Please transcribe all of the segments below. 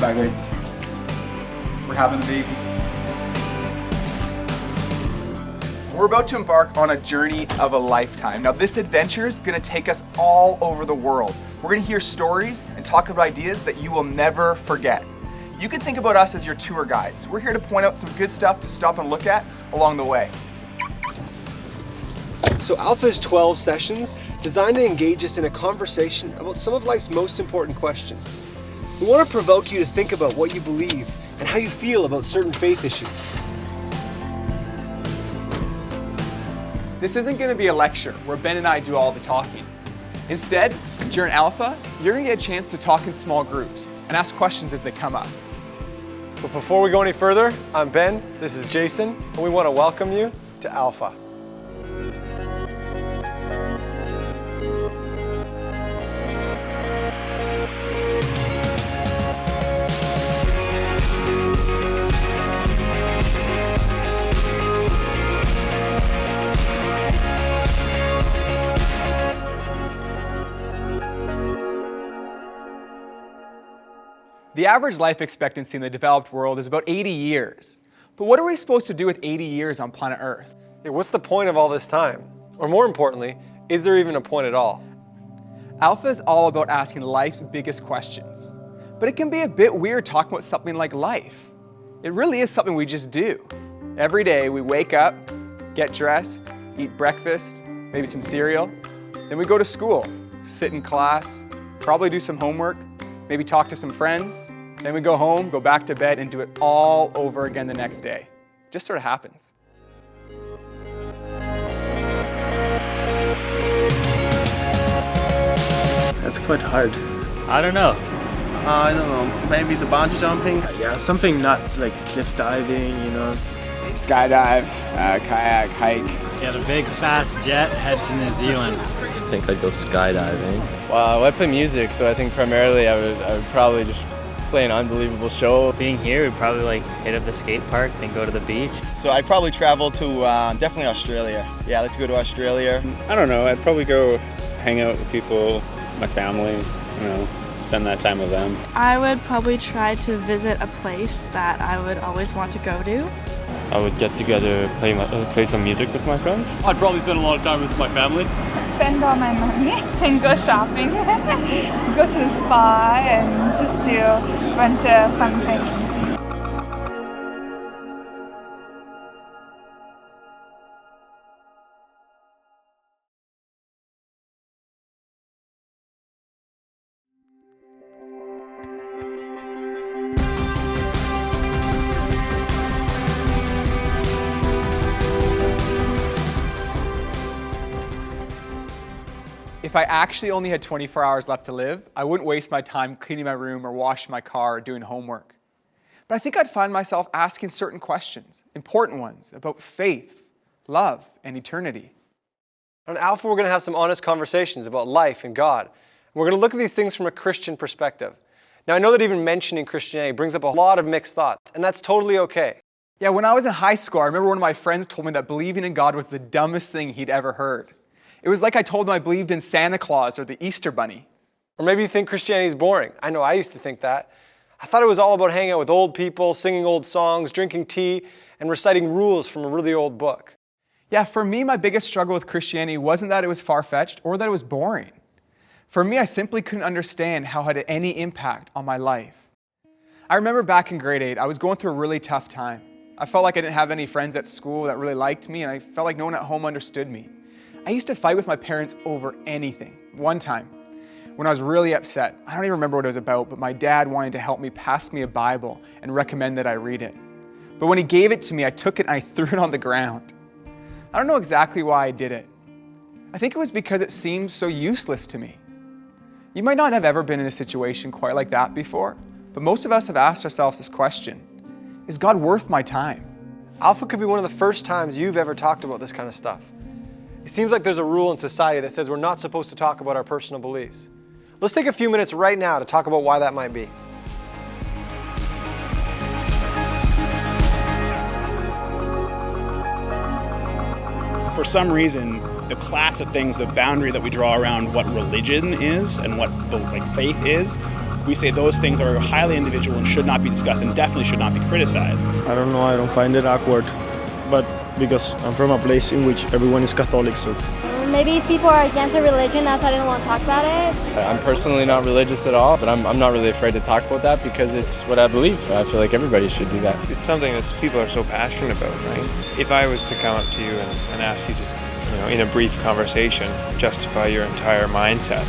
excited. We're having a baby. We're about to embark on a journey of a lifetime. Now, this adventure is going to take us all over the world. We're going to hear stories and talk about ideas that you will never forget. You can think about us as your tour guides. We're here to point out some good stuff to stop and look at along the way. So Alpha is 12 sessions designed to engage us in a conversation about some of life's most important questions. We want to provoke you to think about what you believe and how you feel about certain faith issues. This isn't going to be a lecture where Ben and I do all the talking. Instead, during Alpha, you're going to get a chance to talk in small groups and ask questions as they come up. But before we go any further, I'm Ben, this is Jason, and we want to welcome you to Alpha. The average life expectancy in the developed world is about 80 years. But what are we supposed to do with 80 years on planet Earth? Yeah, what's the point of all this time? Or more importantly, is there even a point at all? Alpha is all about asking life's biggest questions. But it can be a bit weird talking about something like life. It really is something we just do. Every day we wake up, get dressed, eat breakfast, maybe some cereal. Then we go to school, sit in class, probably do some homework, maybe talk to some friends. Then we go home, go back to bed, and do it all over again the next day. It just sort of happens. That's quite hard. I don't know. I don't know. Maybe the bungee jumping? Yeah, something nuts like cliff diving, you know. Skydive, kayak, hike. Get a big fast jet, head to New Zealand. I think I'd go skydiving. Well, I play music, so I think primarily I would probably just play an unbelievable show. Being here, we'd probably like hit up the skate park, then go to the beach. So I'd probably travel to definitely Australia. Yeah, I'd like to go to Australia. I don't know, I'd probably go hang out with people, my family, you know, spend that time with them. I would probably try to visit a place that I would always want to go to. I would get together, play some music with my friends. I'd probably spend a lot of time with my family. Spend all my money and go shopping, go to the spa and just do a bunch of fun things. If I actually only had 24 hours left to live, I wouldn't waste my time cleaning my room or washing my car or doing homework. But I think I'd find myself asking certain questions, important ones, about faith, love, and eternity. On Alpha, we're going to have some honest conversations about life and God. And we're going to look at these things from a Christian perspective. Now, I know that even mentioning Christianity brings up a lot of mixed thoughts, and that's totally okay. Yeah, when I was in high school, I remember one of my friends told me that believing in God was the dumbest thing he'd ever heard. It was like I told him I believed in Santa Claus or the Easter Bunny. Or maybe you think Christianity is boring. I know I used to think that. I thought it was all about hanging out with old people, singing old songs, drinking tea, and reciting rules from a really old book. Yeah, for me, my biggest struggle with Christianity wasn't that it was far-fetched or that it was boring. For me, I simply couldn't understand how it had any impact on my life. I remember back in grade 8, I was going through a really tough time. I felt like I didn't have any friends at school that really liked me, and I felt like no one at home understood me. I used to fight with my parents over anything. One time, when I was really upset, I don't even remember what it was about, but my dad wanted to help me pass me a Bible and recommend that I read it. But when he gave it to me, I took it and I threw it on the ground. I don't know exactly why I did it. I think it was because it seemed so useless to me. You might not have ever been in a situation quite like that before, but most of us have asked ourselves this question: is God worth my time? Alpha could be one of the first times you've ever talked about this kind of stuff. It seems like there's a rule in society that says we're not supposed to talk about our personal beliefs. Let's take a few minutes right now to talk about why that might be. For some reason, the class of things, the boundary that we draw around what religion is and what faith is we say those things are highly individual and should not be discussed and definitely should not be criticized. I don't know, I don't find it awkward, but because I'm from a place in which everyone is Catholic, so. Maybe people are against a religion, that's why they don't want to talk about it. I'm personally not religious at all, but I'm not really afraid to talk about that because it's what I believe. I feel like everybody should do that. It's something that people are so passionate about, right? If I was to come up to you and ask you to, in a brief conversation, justify your entire mindset,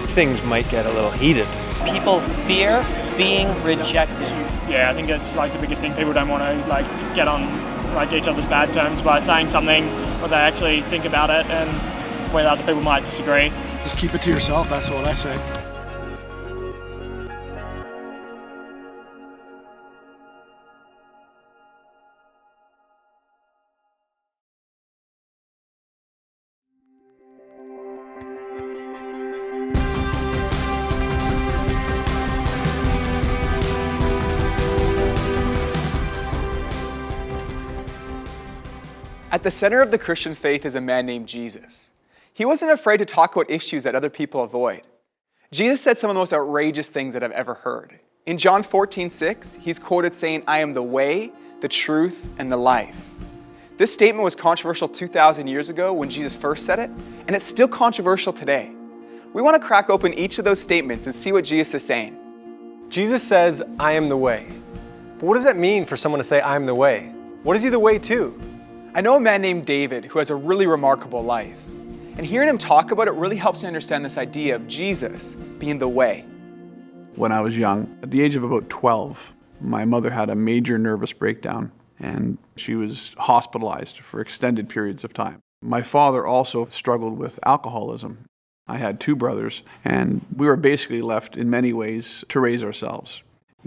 things might get a little heated. People fear being rejected. Yeah, I think it's like the biggest thing. People don't want to get on each other's bad terms by saying something, or they actually think about it and whether other people might disagree. Just keep it to yourself, that's what I say. At the center of the Christian faith is a man named Jesus. He wasn't afraid to talk about issues that other people avoid. Jesus said some of the most outrageous things that I've ever heard. In John 14:6, he's quoted saying, "I am the way, the truth, and the life." This statement was controversial 2,000 years ago when Jesus first said it, and it's still controversial today. We want to crack open each of those statements and see what Jesus is saying. Jesus says, I am the way. But what does that mean for someone to say, I am the way? What is he the way to? I know a man named David who has a really remarkable life. And hearing him talk about it really helps me understand this idea of Jesus being the way. When I was young, at the age of about 12, my mother had a major nervous breakdown and she was hospitalized for extended periods of time. My father also struggled with alcoholism. I had two brothers and we were basically left in many ways to raise ourselves.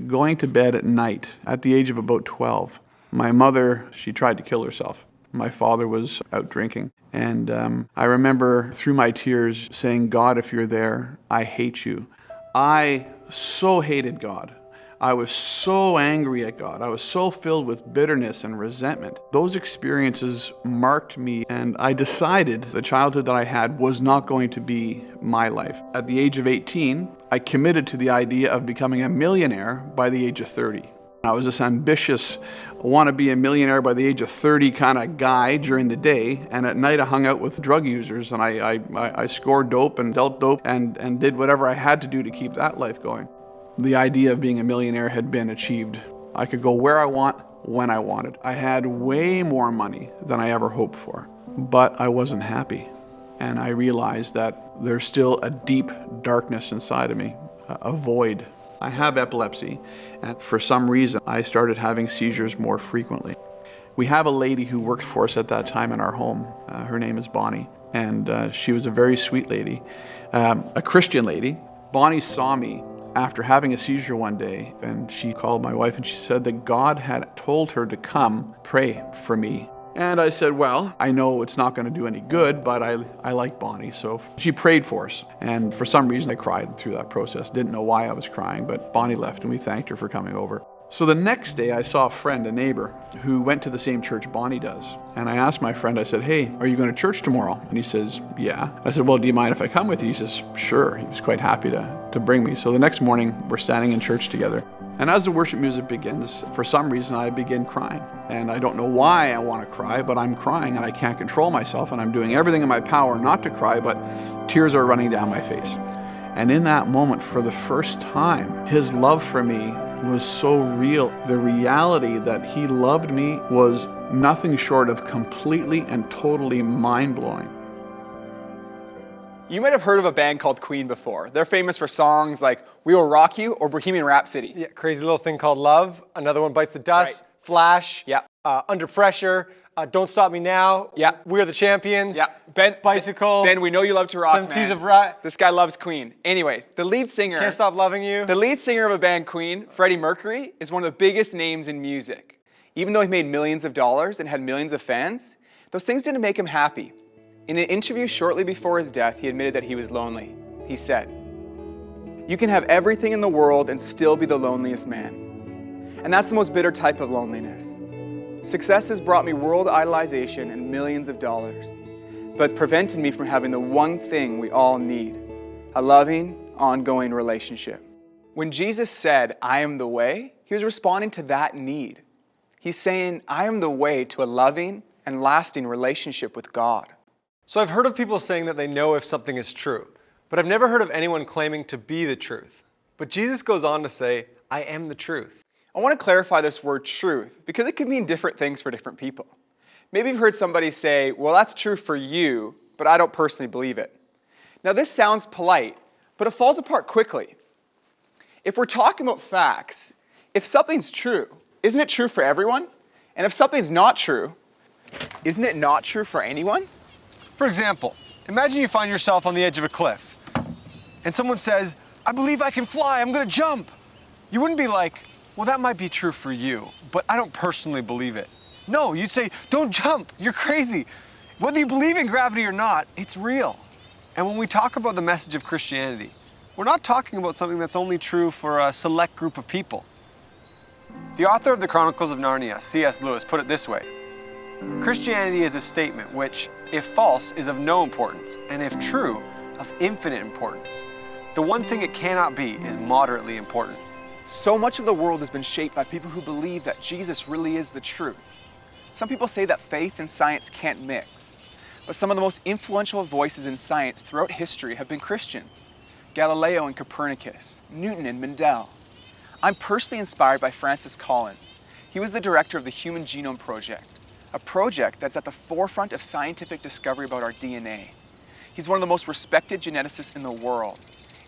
Going to bed at night at the age of about 12, my mother, she tried to kill herself. My father was out drinking. And I remember through my tears saying, God, if you're there, I hate you. I so hated God. I was so angry at God. I was so filled with bitterness and resentment. Those experiences marked me, and I decided the childhood that I had was not going to be my life. At the age of 18, I committed to the idea of becoming a millionaire by the age of 30. I was this ambitious, want to be a millionaire by the age of 30 kind of guy during the day, and at night I hung out with drug users and I scored dope and dealt dope and did whatever I had to do to keep that life going. The idea of being a millionaire had been achieved. I could go where I want, when I wanted. I had way more money than I ever hoped for, but I wasn't happy. And I realized that there's still a deep darkness inside of me, a void. I have epilepsy, and for some reason, I started having seizures more frequently. We have a lady who worked for us at that time in our home. Her name is Bonnie, and she was a very sweet lady, a Christian lady. Bonnie saw me after having a seizure one day, and she called my wife and she said that God had told her to come pray for me. And I said, well, I know it's not going to do any good, but I like Bonnie. So she prayed for us. And for some reason, I cried through that process. Didn't know why I was crying, but Bonnie left and we thanked her for coming over. So the next day, I saw a friend, a neighbor, who went to the same church Bonnie does. And I asked my friend, I said, hey, are you going to church tomorrow? And he says, yeah. I said, well, do you mind if I come with you? He says, sure. He was quite happy to bring me. So the next morning, we're standing in church together. And as the worship music begins, for some reason, I begin crying. And I don't know why I want to cry, but I'm crying and I can't control myself. And I'm doing everything in my power not to cry, but tears are running down my face. And in that moment, for the first time, his love for me was so real. The reality that he loved me was nothing short of completely and totally mind-blowing. You might have heard of a band called Queen before. They're famous for songs like We Will Rock You or Bohemian Rhapsody. Yeah, Crazy Little Thing Called Love. Another one, Bites the Dust. Right. Flash. Yeah. Under Pressure. Don't Stop Me Now. Yeah. We're the Champions. Yeah. Ben, Bicycle. Ben, we know you love to rock, 7 Seas of Rock. This guy loves Queen. Anyways, the lead singer. Can't Stop Loving You. The lead singer of a band, Queen, Freddie Mercury, is one of the biggest names in music. Even though he made millions of dollars and had millions of fans, those things didn't make him happy. In an interview shortly before his death, he admitted that he was lonely. He said, "You can have everything in the world and still be the loneliest man. And that's the most bitter type of loneliness. Success has brought me world idolization and millions of dollars, but it's prevented me from having the one thing we all need, a loving, ongoing relationship." When Jesus said, "I am the way," he was responding to that need. He's saying, I am the way to a loving and lasting relationship with God. So I've heard of people saying that they know if something is true, but I've never heard of anyone claiming to be the truth. But Jesus goes on to say, I am the truth. I want to clarify this word truth because it could mean different things for different people. Maybe you've heard somebody say, well, that's true for you, but I don't personally believe it. Now this sounds polite, but it falls apart quickly. If we're talking about facts, if something's true, isn't it true for everyone? And if something's not true, isn't it not true for anyone? For example, imagine you find yourself on the edge of a cliff and someone says, I believe I can fly, I'm gonna jump. You wouldn't be like, well, that might be true for you, but I don't personally believe it. No, you'd say, don't jump, you're crazy. Whether you believe in gravity or not, it's real. And when we talk about the message of Christianity, we're not talking about something that's only true for a select group of people. The author of the Chronicles of Narnia, C.S. Lewis, put it this way: Christianity is a statement which, if false, is of no importance, and if true, of infinite importance. The one thing it cannot be is moderately important. So much of the world has been shaped by people who believe that Jesus really is the truth. Some people say that faith and science can't mix, but some of the most influential voices in science throughout history have been Christians: Galileo and Copernicus, Newton and Mendel. I'm personally inspired by Francis Collins. He was the director of the Human Genome Project, a project that's at the forefront of scientific discovery about our DNA. He's one of the most respected geneticists in the world.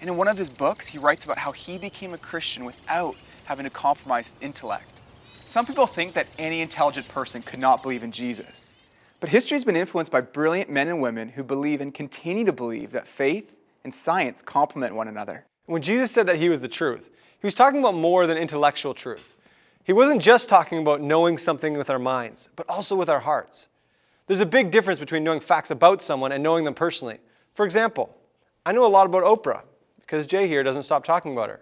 And in one of his books, he writes about how he became a Christian without having to compromise his intellect. Some people think that any intelligent person could not believe in Jesus. But history has been influenced by brilliant men and women who believe and continue to believe that faith and science complement one another. When Jesus said that he was the truth, he was talking about more than intellectual truth. He wasn't just talking about knowing something with our minds, but also with our hearts. There's a big difference between knowing facts about someone and knowing them personally. For example, I know a lot about Oprah because Jay here doesn't stop talking about her.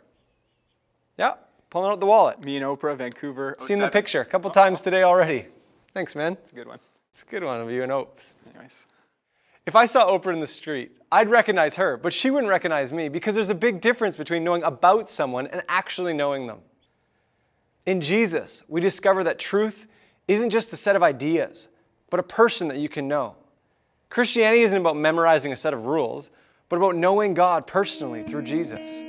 Yeah, pulling out the wallet. Me and Oprah, Vancouver. Seen the picture a couple times today already. Thanks, man. It's a good one. It's a good one of you and Opes. Anyways. If I saw Oprah in the street, I'd recognize her, but she wouldn't recognize me because there's a big difference between knowing about someone and actually knowing them. In Jesus, we discover that truth isn't just a set of ideas, but a person that you can know. Christianity isn't about memorizing a set of rules, but about knowing God personally through Jesus.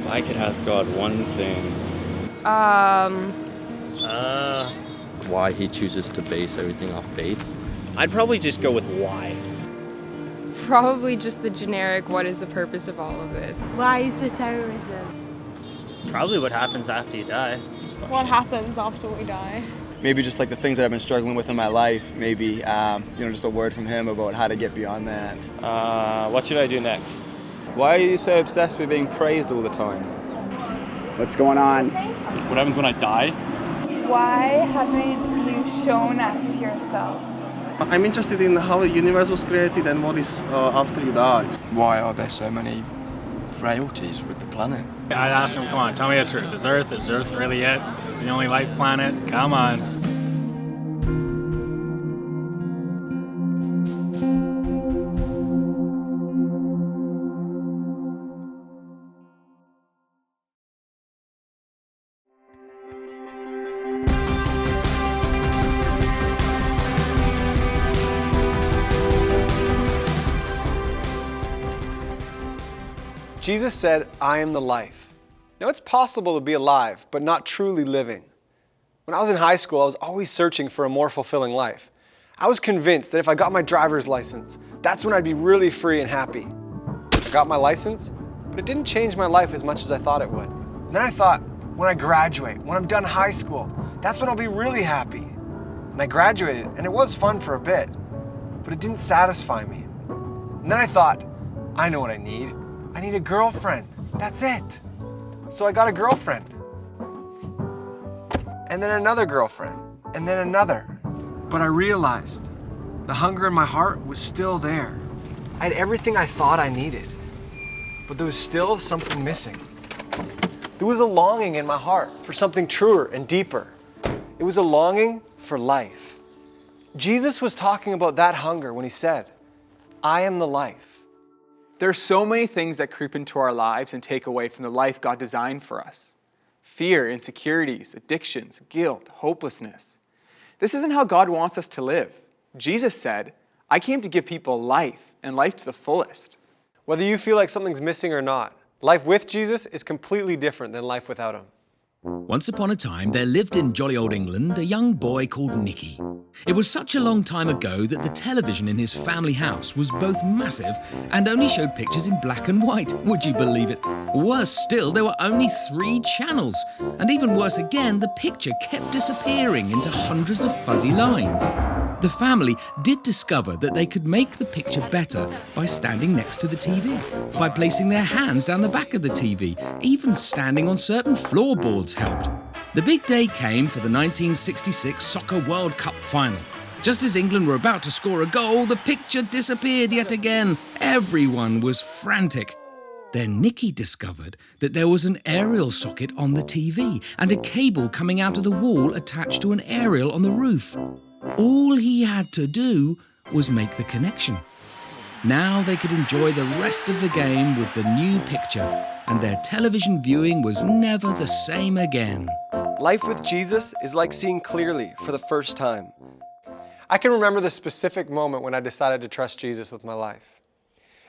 I could ask God one thing. Why he chooses to base everything off faith? I'd probably just go with why. Probably just the generic, what is the purpose of all of this? Why is there terrorism? Probably what happens after you die. What happens after we die? Maybe just like the things that I've been struggling with in my life. Maybe, just a word from him about how to get beyond that. What should I do next? Why are you so obsessed with being praised all the time? What's going on? What happens when I die? Why haven't you shown us yourself? I'm interested in how the universe was created and what is after you die. Why are there so many frailties with the planet? I'd ask him, come on, tell me the truth. Is Earth really it? Is it the only life planet? Come on. Jesus said, I am the life. Now it's possible to be alive, but not truly living. When I was in high school, I was always searching for a more fulfilling life. I was convinced that if I got my driver's license, that's when I'd be really free and happy. I got my license, but it didn't change my life as much as I thought it would. And then I thought, when I graduate, when I'm done high school, that's when I'll be really happy. And I graduated, and it was fun for a bit, but it didn't satisfy me. And then I thought, I know what I need. I need a girlfriend. That's it. So I got a girlfriend. And then another girlfriend. And then another. But I realized the hunger in my heart was still there. I had everything I thought I needed. But there was still something missing. There was a longing in my heart for something truer and deeper. It was a longing for life. Jesus was talking about that hunger when he said, I am the life. There are so many things that creep into our lives and take away from the life God designed for us. Fear, insecurities, addictions, guilt, hopelessness. This isn't how God wants us to live. Jesus said, I came to give people life and life to the fullest. Whether you feel like something's missing or not, life with Jesus is completely different than life without him. Once upon a time, there lived in jolly old England a young boy called Nicky. It was such a long time ago that the television in his family house was both massive and only showed pictures in black and white. Would you believe it? Worse still, there were only 3 channels. And even worse again, the picture kept disappearing into hundreds of fuzzy lines. The family did discover that they could make the picture better by standing next to the TV, by placing their hands down the back of the TV. Even standing on certain floorboards helped. The big day came for the 1966 Soccer World Cup final. Just as England were about to score a goal, the picture disappeared yet again. Everyone was frantic. Then Nicky discovered that there was an aerial socket on the TV and a cable coming out of the wall attached to an aerial on the roof. All he had to do was make the connection. Now they could enjoy the rest of the game with the new picture, and their television viewing was never the same again. Life with Jesus is like seeing clearly for the first time. I can remember the specific moment when I decided to trust Jesus with my life.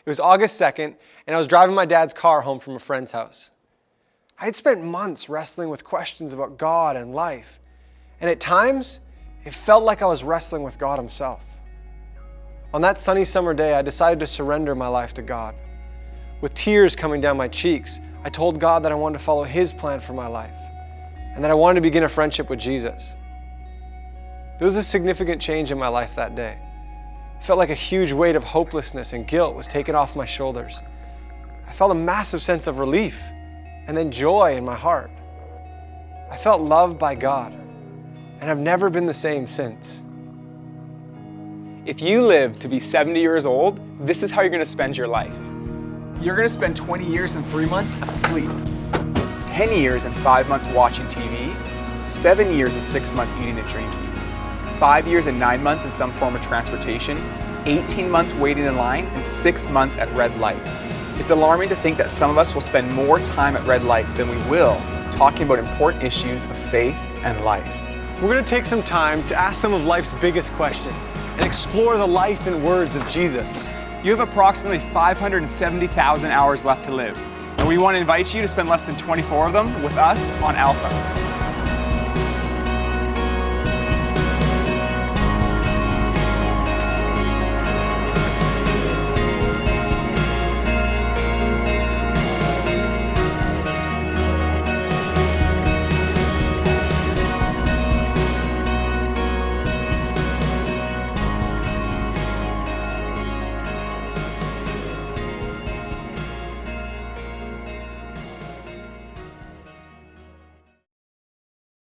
It was August 2nd, and I was driving my dad's car home from a friend's house. I had spent months wrestling with questions about God and life, and at times, it felt like I was wrestling with God himself. On that sunny summer day, I decided to surrender my life to God. With tears coming down my cheeks, I told God that I wanted to follow his plan for my life, and that I wanted to begin a friendship with Jesus. There was a significant change in my life that day. It felt like a huge weight of hopelessness and guilt was taken off my shoulders. I felt a massive sense of relief and then joy in my heart. I felt loved by God, and I've never been the same since. If you live to be 70 years old, this is how you're going to spend your life. You're going to spend 20 years and 3 months asleep, 10 years and 5 months watching TV, 7 years and 6 months eating and drinking, 5 years and 9 months in some form of transportation, 18 months waiting in line, and 6 months at red lights. It's alarming to think that some of us will spend more time at red lights than we will talking about important issues of faith and life. We're going to take some time to ask some of life's biggest questions and explore the life and words of Jesus. You have approximately 570,000 hours left to live, and we want to invite you to spend less than 24 of them with us on Alpha.